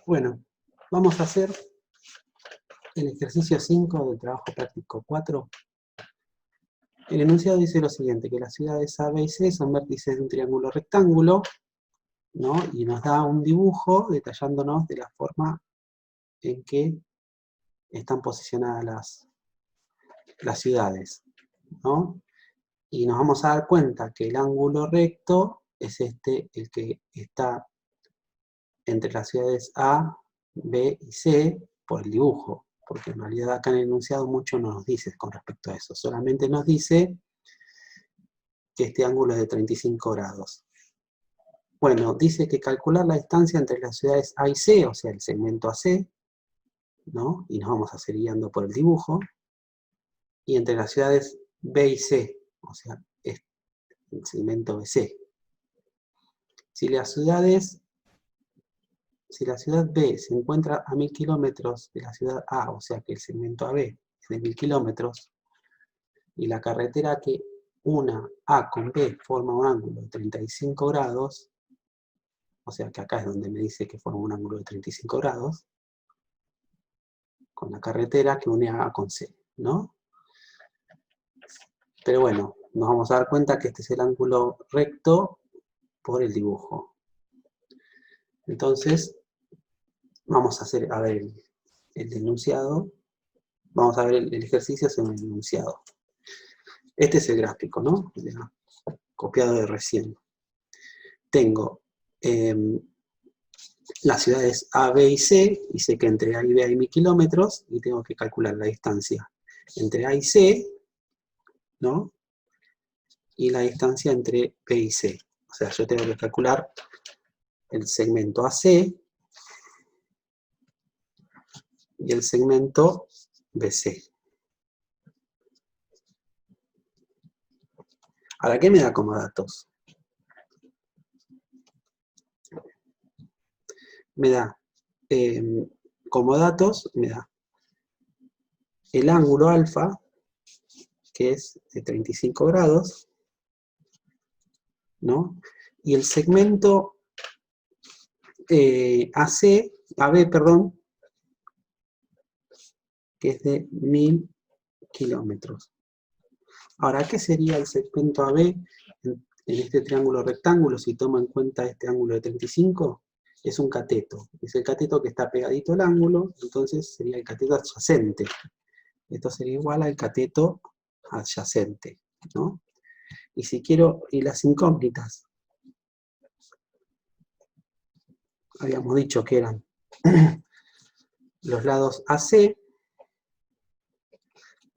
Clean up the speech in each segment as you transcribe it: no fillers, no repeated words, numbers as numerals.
Bueno, vamos a hacer el ejercicio 5 del trabajo práctico 4. El enunciado dice lo siguiente, que las ciudades A, B y C son vértices de un triángulo rectángulo, ¿no? Y nos da un dibujo detallándonos de la forma en que están posicionadas las ciudades, ¿no? Y nos vamos a dar cuenta que el ángulo recto es este, el que está entre las ciudades A, B y C por el dibujo, porque en realidad acá en el enunciado mucho no nos dice con respecto a eso, solamente nos dice que este ángulo es de 35 grados. Bueno, dice que calcular la distancia entre las ciudades A y C, o sea, el segmento AC, ¿no? Y nos vamos a seguir guiando por el dibujo, y entre las ciudades B y C, o sea, el segmento BC. Si la ciudad B se encuentra a 1000 kilómetros de la ciudad A, o sea que el segmento AB es de 1000 kilómetros, y la carretera que una A con B forma un ángulo de 35 grados, o sea que acá es donde me dice que forma un ángulo de 35 grados, con la carretera que une A con C, ¿no? Pero bueno, nos vamos a dar cuenta que este es el ángulo recto por el dibujo. Entonces, vamos a hacer, a ver, el enunciado, vamos a ver el ejercicio sobre el enunciado. Este es el gráfico, ¿no? Copiado de recién. Tengo las ciudades A, B y C, y sé que entre A y B hay 1000 kilómetros, y tengo que calcular la distancia entre A y C, ¿no? Y la distancia entre B y C. O sea, yo tengo que calcular el segmento AC y el segmento BC. Ahora, ¿qué me da como datos? Me da, como datos, me da el ángulo alfa, que es de 35 grados, ¿no? Y el segmento AB, perdón, que es de 1000 kilómetros. Ahora, ¿qué sería el segmento AB en este triángulo rectángulo si tomo en cuenta este ángulo de 35? Es un cateto. Es el cateto que está pegadito al ángulo, entonces sería el cateto adyacente. Esto sería igual al cateto adyacente, ¿no? Y si quiero, y las incógnitas, habíamos dicho que eran los lados AC,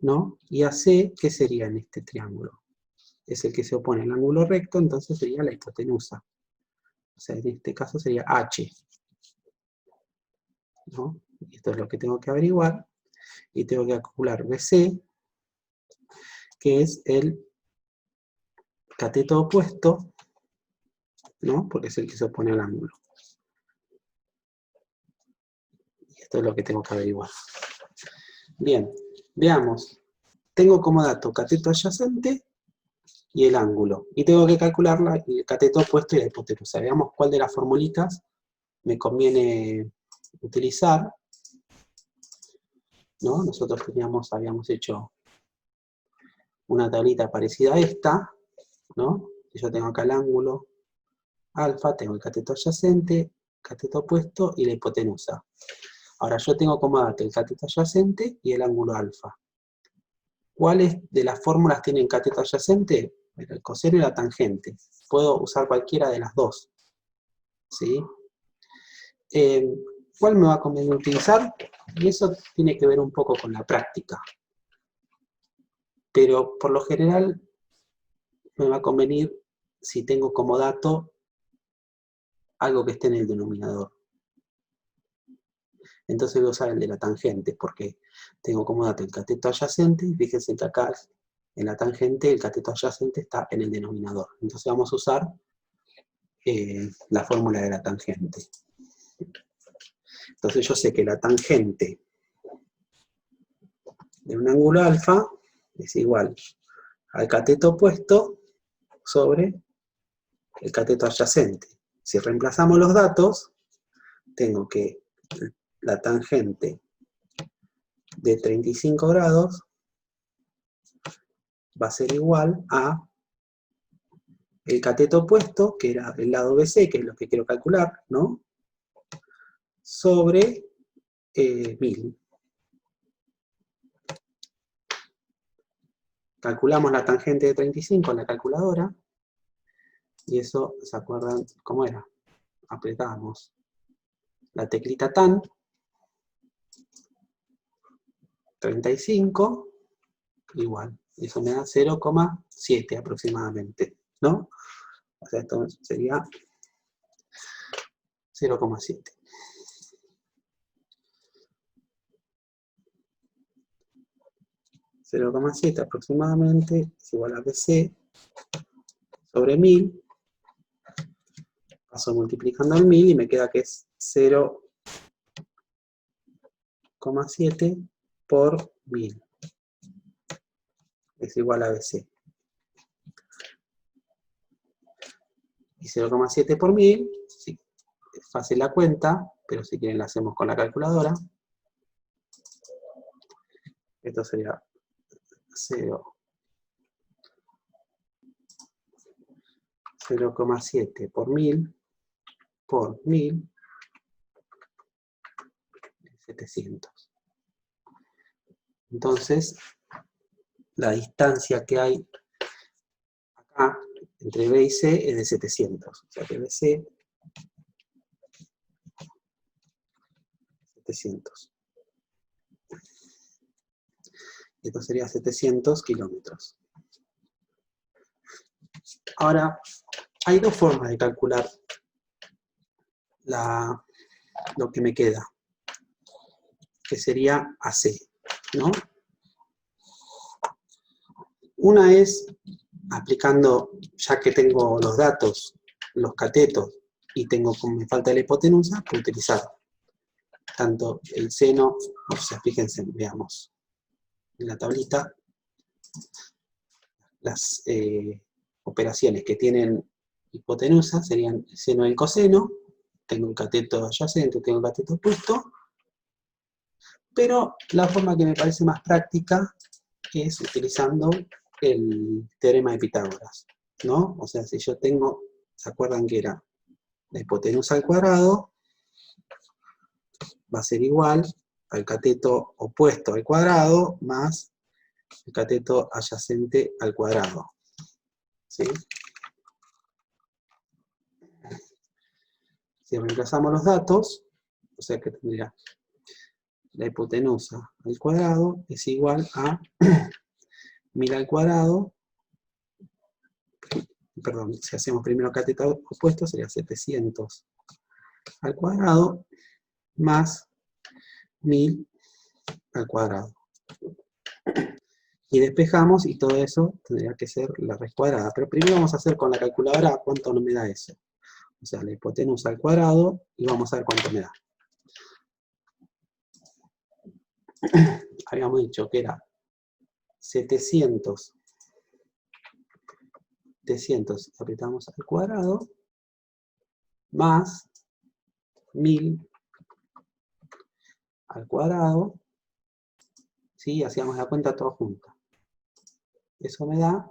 ¿no? Y AC, ¿qué sería en este triángulo? Es el que se opone al ángulo recto, entonces sería la hipotenusa. O sea, en este caso sería H, ¿no? Y esto es lo que tengo que averiguar. Y tengo que calcular BC, que es el cateto opuesto, ¿no? Porque es el que se opone al ángulo. Y esto es lo que tengo que averiguar. Bien, veamos. Tengo como dato cateto adyacente y el ángulo. Y tengo que calcular el cateto opuesto y la hipotenusa. Veamos cuál de las formulitas me conviene utilizar, ¿no? Nosotros habíamos hecho una tablita parecida a esta, ¿no? Yo tengo acá el ángulo alfa, tengo el cateto adyacente, cateto opuesto y la hipotenusa. Ahora yo tengo como dato el cateto adyacente y el ángulo alfa. ¿Cuáles de las fórmulas tienen cateto adyacente? Bueno, el coseno y la tangente. Puedo usar cualquiera de las dos, ¿sí? ¿Cuál me va a convenir utilizar? Y eso tiene que ver un poco con la práctica. Pero por lo general me va a convenir si tengo como dato algo que esté en el denominador. Entonces voy a usar el de la tangente, porque tengo como dato el cateto adyacente, y fíjense que acá en la tangente el cateto adyacente está en el denominador. Entonces vamos a usar la fórmula de la tangente. Entonces yo sé que la tangente de un ángulo alfa es igual al cateto opuesto sobre el cateto adyacente. Si reemplazamos los datos, tengo que la tangente de 35 grados va a ser igual a el cateto opuesto, que era el lado BC, que es lo que quiero calcular, ¿no? Sobre 1000. Calculamos la tangente de 35 en la calculadora, y eso, ¿se acuerdan cómo era? Apretábamos la teclita tan, 35, igual. Eso me da 0,7 aproximadamente, ¿no? O sea, esto sería 0,7. 0,7 aproximadamente es igual a BC sobre 1000. Paso multiplicando el 1000 y me queda que es 0,7 por 1000. Es igual a BC. Y 0,7 por 1000, sí, es fácil la cuenta, pero si quieren la hacemos con la calculadora. Esto sería 0,7 por 1000 por 1000, 700. Entonces, la distancia que hay acá entre B y C es de 700. O sea que BC, 700. Esto sería 700 kilómetros. Ahora, hay dos formas de calcular lo que me queda, que sería AC, ¿no? Una es aplicando, ya que tengo los datos, los catetos, y tengo como me falta la hipotenusa, puedo utilizar tanto el seno, o sea, fíjense, veamos, en la tablita, las operaciones que tienen hipotenusa serían el seno y el coseno, tengo un cateto adyacente, tengo un cateto opuesto, pero la forma que me parece más práctica es utilizando el teorema de Pitágoras, ¿no? O sea, si yo tengo, ¿se acuerdan que era la hipotenusa al cuadrado? Va a ser igual al cateto opuesto al cuadrado más el cateto adyacente al cuadrado, ¿sí? Si reemplazamos los datos, o sea que tendría la hipotenusa al cuadrado es igual a 1000 al cuadrado, perdón, si hacemos primero cateto opuesto sería 700 al cuadrado más 1000 al cuadrado. Y despejamos y todo eso tendría que ser la raíz cuadrada. Pero primero vamos a hacer con la calculadora cuánto no me da eso. O sea, la hipotenusa al cuadrado y vamos a ver cuánto me da. Habíamos dicho que era 700, apretamos al cuadrado, más 1000 al cuadrado, ¿sí? Hacíamos la cuenta toda junta. Eso me da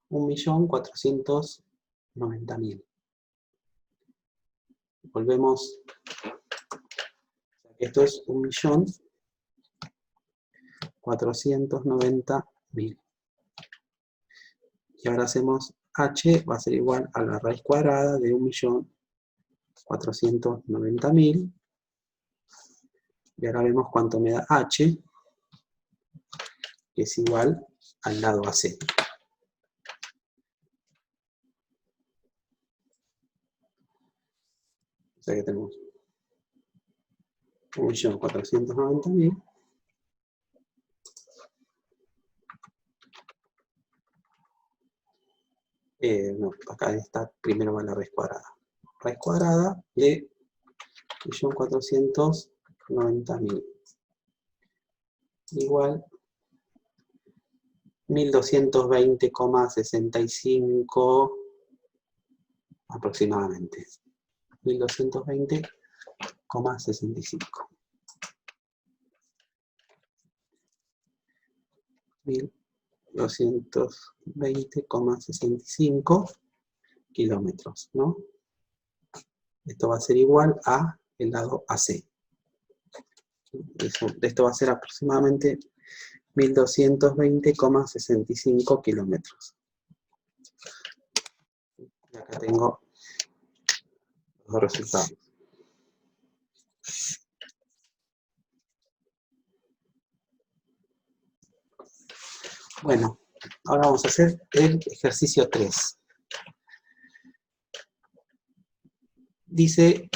1.490.000. Volvemos, esto es 1.490.000. Y ahora hacemos h, va a ser igual a la raíz cuadrada de 1.490.000. Y ahora vemos cuánto me da h, que es igual al lado AC. O sea que tenemos 1.490.000. No, acá está, primero va la raíz cuadrada. Raíz cuadrada de 1.490.000 igual 1.220,65 aproximadamente. 1.220,65. 220,65. 1220,65 kilómetros, ¿no? Esto va a ser igual a el lado AC. Esto va a ser aproximadamente 1220,65 kilómetros. Y acá tengo los dos resultados. Bueno, ahora vamos a hacer el ejercicio 3. Dice,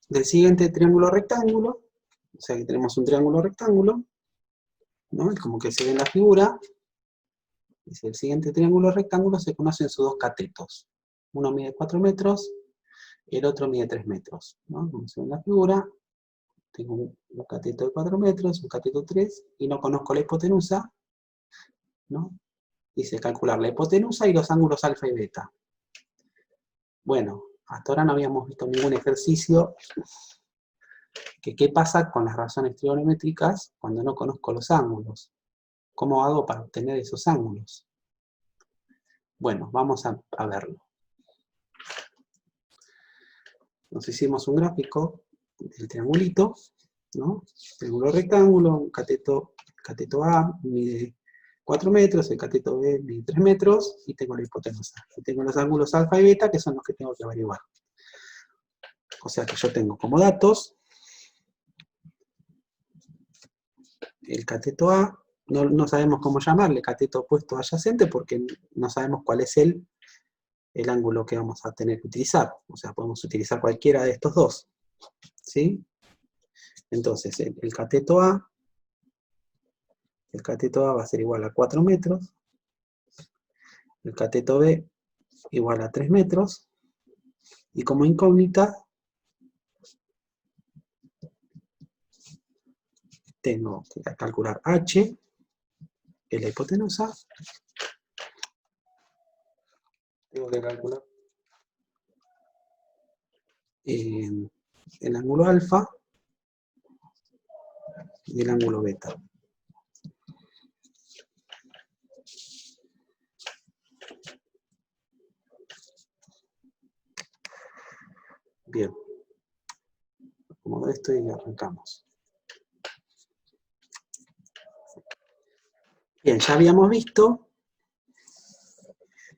del siguiente triángulo rectángulo, o sea que tenemos un triángulo rectángulo, ¿no? Es como que se ve en la figura. Dice, el siguiente triángulo rectángulo se conocen sus dos catetos. Uno mide 4 metros y el otro mide 3 metros, ¿no? Como se ve en la figura, tengo un cateto de 4 metros, un cateto de 3, y no conozco la hipotenusa, ¿no? Dice calcular la hipotenusa y los ángulos alfa y beta. Bueno, hasta ahora no habíamos visto ningún ejercicio que qué pasa con las razones trigonométricas cuando no conozco los ángulos. ¿Cómo hago para obtener esos ángulos? Bueno, vamos a verlo. Nos hicimos un gráfico del triangulito, ¿no? Triángulo rectángulo, un cateto A mide 4 metros, el cateto B mide 3 metros, y tengo la hipotenusa. Y tengo los ángulos alfa y beta, que son los que tengo que averiguar. O sea que yo tengo como datos el cateto A, no sabemos cómo llamarle, cateto opuesto adyacente, porque no sabemos cuál es el ángulo que vamos a tener que utilizar. O sea, podemos utilizar cualquiera de estos dos, ¿sí? Entonces, el cateto A va a ser igual a 4 metros, el cateto B igual a 3 metros, y como incógnita tengo que calcular H, que es la hipotenusa, tengo que calcular el ángulo alfa y el ángulo beta. Bien, como esto y arrancamos. Bien, ya habíamos visto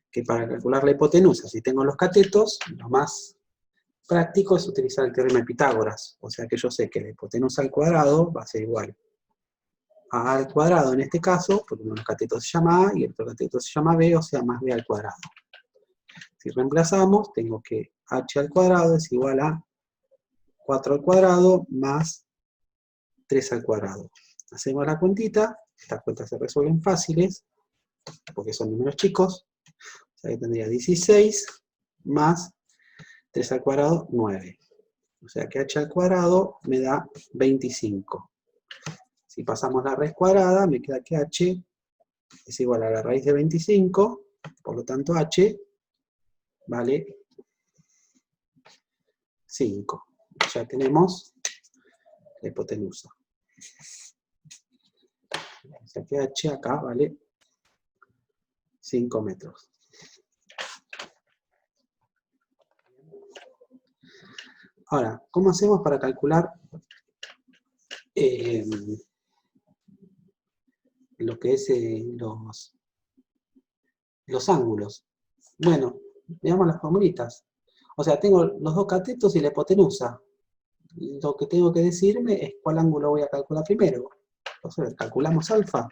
que para calcular la hipotenusa, si tengo los catetos, lo más práctico es utilizar el teorema de Pitágoras. O sea que yo sé que la hipotenusa al cuadrado va a ser igual a al cuadrado en este caso, porque uno de los catetos se llama A y el otro cateto se llama B, o sea, más B al cuadrado. Si reemplazamos, tengo que H al cuadrado es igual a 4 al cuadrado más 3 al cuadrado. Hacemos la cuentita, estas cuentas se resuelven fáciles, porque son números chicos. O sea que tendría 16 más 3 al cuadrado, 9. O sea que h al cuadrado me da 25. Si pasamos la raíz cuadrada, me queda que h es igual a la raíz de 25, por lo tanto h vale 5. Ya tenemos la hipotenusa. O sea que h acá vale 5 metros. Ahora, ¿cómo hacemos para calcular lo que es los ángulos? Bueno, veamos las formulitas. O sea, tengo los dos catetos y la hipotenusa. Lo que tengo que decirme es cuál ángulo voy a calcular primero. Entonces, calculamos alfa.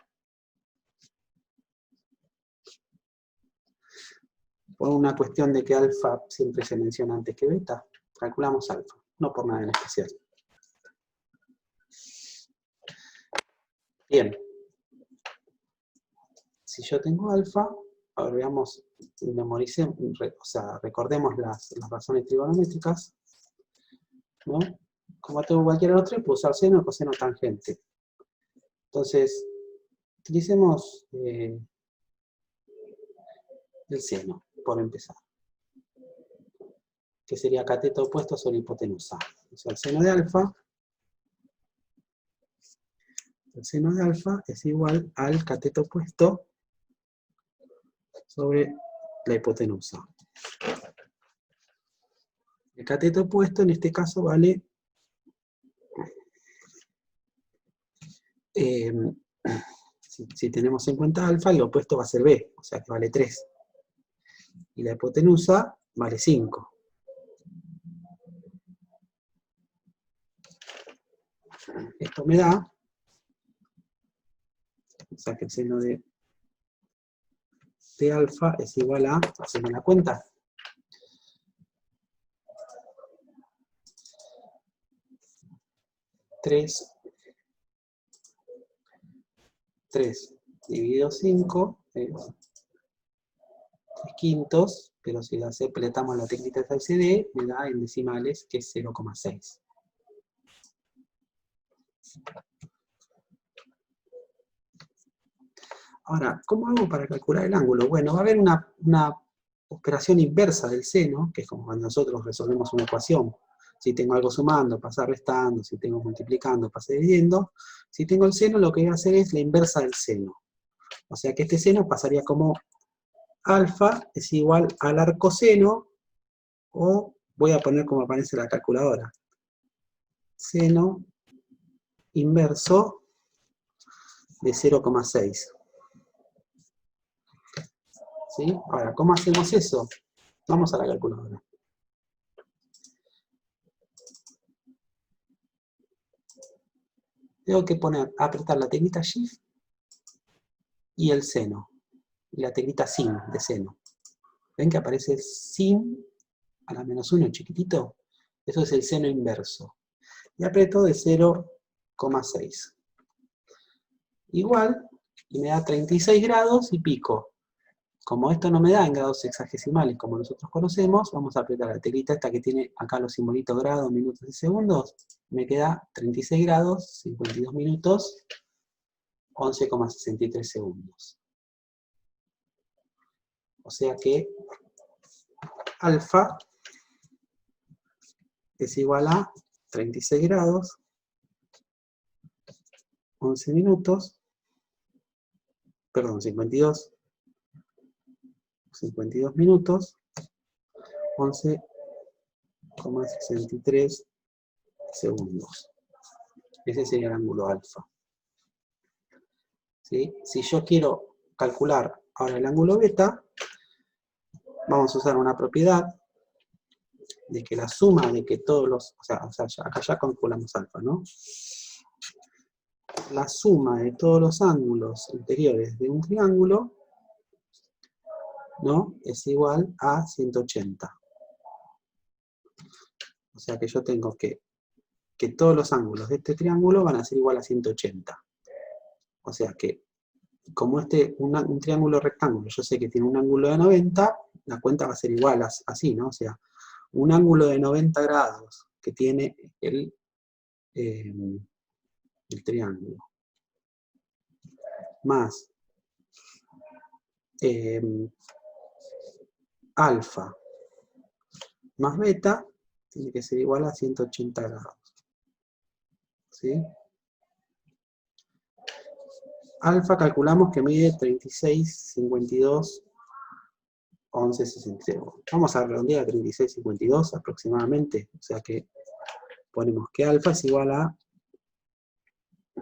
Por una cuestión de que alfa siempre se menciona antes que beta, calculamos alfa, no por nada en especial. Bien. Si yo tengo alfa, ahora veamos, memoricemos, o sea, recordemos las razones trigonométricas, ¿no? Como tengo cualquier otro, puedo usar seno, coseno, tangente. Entonces, utilicemos el seno, por empezar. que sería cateto opuesto sobre hipotenusa. O sea, el seno de alfa es igual al cateto opuesto sobre la hipotenusa. El cateto opuesto en este caso vale si tenemos en cuenta alfa, el opuesto va a ser B, o sea que vale 3. Y la hipotenusa vale 5. Esto me da, o sea que el seno de alfa es igual a, hacemos la cuenta, 3 dividido 5 es 3 quintos, pero si la apretamos la teclita de CD, me da en decimales que es 0,6. Ahora, ¿cómo hago para calcular el ángulo? Bueno, va a haber una operación inversa del seno, que es como cuando nosotros resolvemos una ecuación. Si tengo algo sumando, pasa restando, si tengo multiplicando, pasa dividiendo. Si tengo el seno, lo que voy a hacer es la inversa del seno. O sea que este seno pasaría como alfa es igual al arcoseno, o voy a poner como aparece en la calculadora, seno inverso de 0,6. ¿Sí? Ahora, ¿cómo hacemos eso? Vamos a la calculadora. Tengo que apretar la teclita Shift y el seno. Y la teclita Sin de seno. ¿Ven que aparece sin a la menos 1 chiquitito? Eso es el seno inverso. Y aprieto de 0,6. Igual, y me da 36 grados y pico. Como esto no me da en grados sexagesimales como nosotros conocemos, vamos a apretar la teclita esta que tiene acá los simbolitos grados, minutos y segundos. Me queda 36 grados, 52 minutos, 11,63 segundos. O sea que alfa es igual a 36 grados, 11 minutos, perdón, 52 minutos, 11,63 segundos. Ese sería el ángulo alfa. ¿Sí? Si yo quiero calcular ahora el ángulo beta, vamos a usar una propiedad de que la suma de que todos los, o sea acá ya calculamos alfa, ¿no? La suma de todos los ángulos interiores de un triángulo, ¿no? Es igual a 180. O sea que yo tengo que todos los ángulos de este triángulo van a ser igual a 180. O sea que, como un triángulo rectángulo, yo sé que tiene un ángulo de 90, la cuenta va a ser igual así, ¿no? O sea, un ángulo de 90 grados que tiene el triángulo, más alfa más beta, tiene que ser igual a 180 grados. ¿Sí? Alfa calculamos que mide 36, 52, 11, 63. Vamos a redondear a 36, 52 aproximadamente. O sea que ponemos que alfa es igual a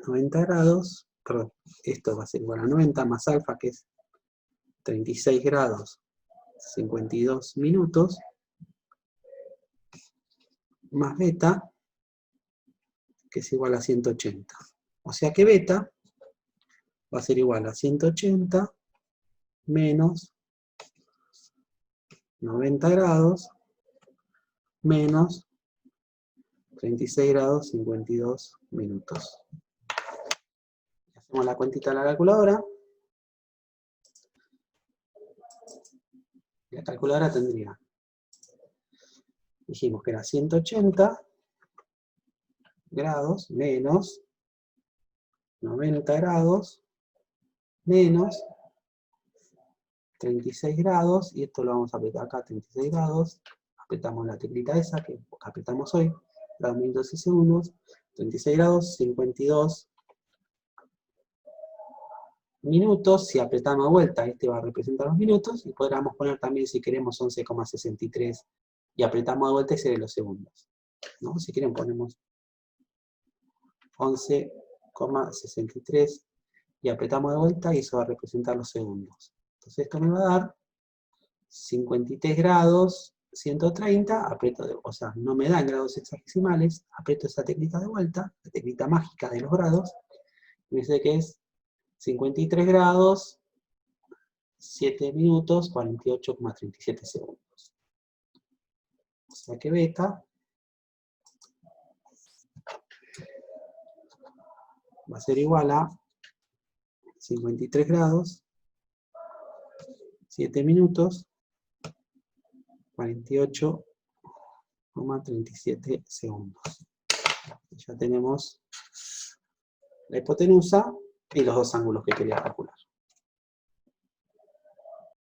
90 grados, perdón, esto va a ser igual a 90 más alfa, que es 36 grados, 52 minutos, más beta, que es igual a 180. O sea que beta va a ser igual a 180 menos 90 grados menos 36 grados 52 minutos. Hacemos la cuentita de la calculadora. La calculadora tendría, dijimos que era 180 grados menos 90 grados menos 36 grados, y esto lo vamos a aplicar acá, 36 grados, apretamos la teclita esa que apretamos hoy, grados, minutos y segundos, 36 grados, 52 minutos. Si apretamos de vuelta, este va a representar los minutos, y podríamos poner también, si queremos, 11,63, y apretamos de vuelta y serían los segundos, ¿no? Si quieren ponemos 11,63, y apretamos de vuelta, y eso va a representar los segundos. Entonces esto me va a dar 53 grados, 130, o sea, no me da en grados hexagesimales, aprieto esa teclita de vuelta, la teclita mágica de los grados, y me dice que es 53 grados, 7 minutos, 48,37 segundos. O sea que beta va a ser igual a 53 grados, 7 minutos, 48,37 segundos. Ya tenemos la hipotenusa y los dos ángulos que quería calcular.